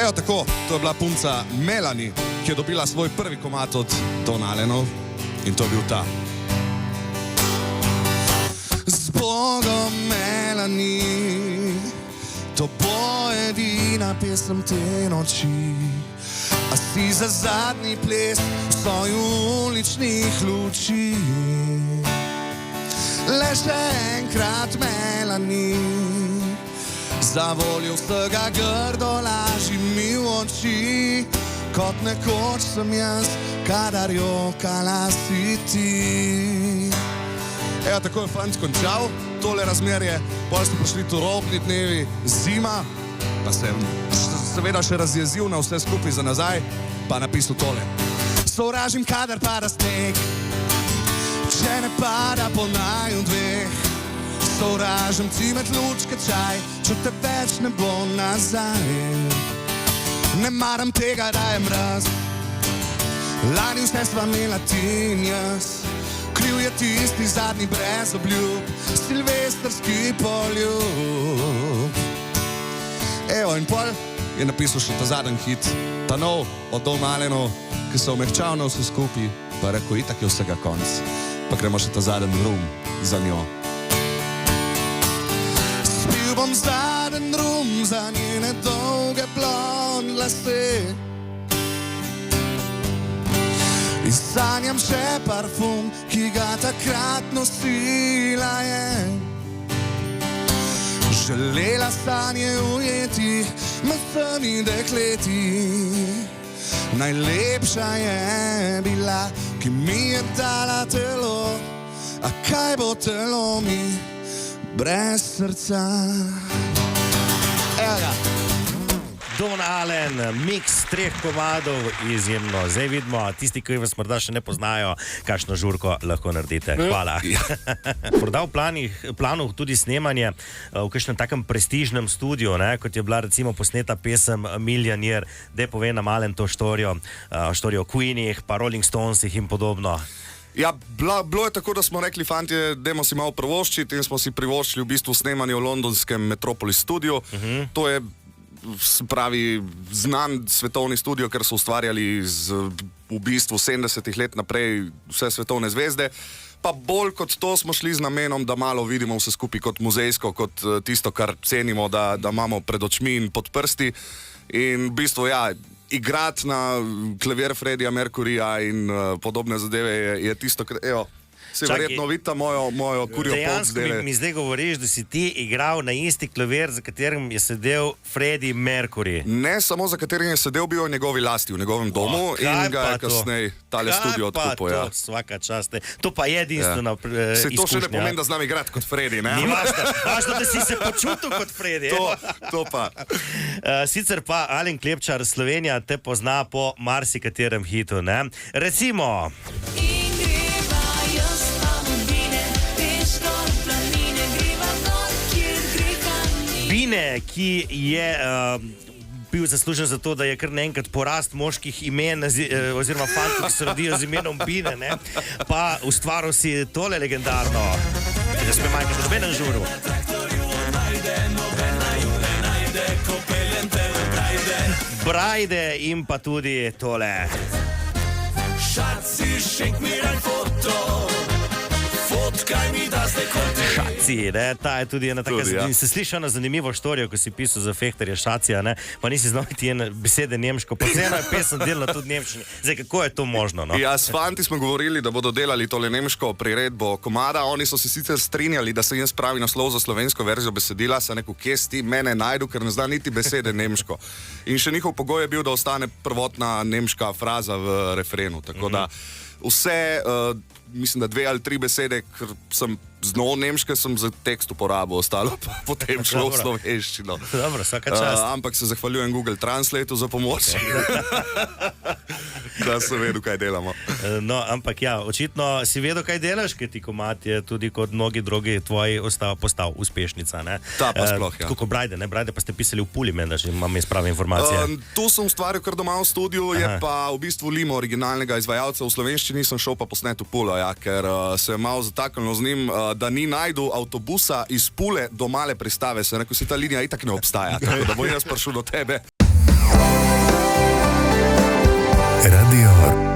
Evo tako, to je bila punca Melanie, ki je dobila svoj prvi komad od Don Allenov in to je bil ta. Z Bogom Melanie, to bo edina pesem te noči, a si za zadnji ples v soju uličnih luči. Le še enkrat Melanie, za voljo vsega grdo laži mi v oči, kot nekoč sem jaz, kadar jokala si ti. Evo, tako je fant končal tole razmerje, potem so prišli turobni dnevi, zima, pa sem seveda še razjezil na vse skupaj za nazaj, pa napisal tole. Sovražim, kadar pada sneg, če ne pada po naju dveh. Sovražim cimet, lučke, čaj, če te več ne bo nazaj. Ne maram tega, da je mraz, lani vse sva imela ti in jaz. Kriv je tisti zadnji brez obljub, silvestrski poljub. Evo, in pol je napisal še ta zadnji hit, ta nov od Don Allenov, ki se omehčal na vse skupaj, pa rekel, itak je vsega konc, pa gremo še ta zadnji rum za njo. Spil bom zadnji rum za njene dolge blond lase in sanjam še parfum, ki ga takrat nosila je. Želela sanje ujeti med temi dekleti, najlepša je bila, ki mi je dala telo, a kaj bo telo mi brez srca. Evo ga. Don Allen, miks 3 komadov, izjemno. Zdaj vidimo, tisti, ki vas morda še ne poznajo, kakšno žurko lahko naredite. Hvala. Morda v planu tudi snemanje v kakšnem takem prestižnem studiu, ne, kot je bila recimo posneta pesem Miljoner, da je pove nam Allen to štorijo o Queenih, pa Rolling Stonesih in podobno. Ja, bilo je tako, da smo rekli, fantje, dajmo si malo privoščiti in smo si privoščili v bistvu snemanje v londonskem Metropolis studiu. To je pravi znan svetovni studio, ker so ustvarjali v bistvu 70 let naprej vse svetovne zvezde. Pa bolj kot to smo šli z namenom, da malo vidimo vse skupaj kot muzejsko, kot tisto, kar cenimo, da imamo pred očmi in pod prsti. In v bistvu, ja, igrati na klavir Freddija Mercuryja in podobne zadeve je tisto, kar, evo, se verjetno vidite mojo kurjo pot zdaj. Dejansko mi zdaj govoriš, da si ti igral na isti klavir, za katerim je sedel Freddie Mercury. Ne samo za katerim je sedel, bil v njegovi lasti, v njegovem domu in ga je kasneje tale studio odkupil. Ja. Svaka čast. To pa je edinstvena izkušnja. Se to še ne pomeni, da znam igrati kot Freddie, ne? Ni važno, da si se počutil kot Freddie. To pa. Sicer pa, Alen Klepčar, Slovenija te pozna po marsikaterem hitu, ne? Recimo... Bine, ki je bil zaslužen za to, da je kar naenkrat porast moških imen oziroma fantov, ki se rodijo z imenom Bine, ne? Pa ustvaril si tole legendarno, ki da sme manjkati v nobenem žuru. Brajde in pa tudi tole. Šaci, šenk mi raj foto, fotkaj mi da zdaj kote. Šaci, ne, ta je tudi ena taka, ja. Se sliša na zanimivo štorijo, ko si pisal za Fehterja Šacija, ne, pa nisi znal ti ene besede nemško, pa se eno je pesem delala tudi nemščini. Zdaj, kako je to možno, no? Ja, s fanti smo govorili, da bodo delali tole nemško priredbo komada, oni so se sicer strinjali, da se jim spravi naslov za slovensko verzijo besedila, se neko, kje ti mene najdu, ker ne zna niti besede nemško. In še njihov pogoj je bil, da ostane prvotna nemška fraza v refrenu, tako da vse, mislim, da 2 ali 3 besede, ker sem znal nemške, sem za tekst uporabil, ostalo pa potem šlo v slovenščino. Dobro, vsaka čast. Ampak se zahvaljujem Google Translate za pomoč, da sem vedel, kaj delamo. No, ampak ja, očitno si vedel, kaj delaš, ker ti komad je tudi kot mnogi drugi tvoji postal uspešnica, ne? Ta pa sploh, ja. Tako kot Brajde, ne? Brajde pa ste pisali v Puli, meni, da že imam jaz prave informacije. Tu sem ustvaril kar doma v studiu, je pa v bistvu limo originalnega izvajalca v slovenščini, sem šel pa posnet v Pulo, ja, ker se je malo zataknilo z njim, da ni najdu avtobusa iz Pule do Male Pristave, se rekel, si ta linija itak ne obstaja, tako da bom jaz prišel do tebe. Radio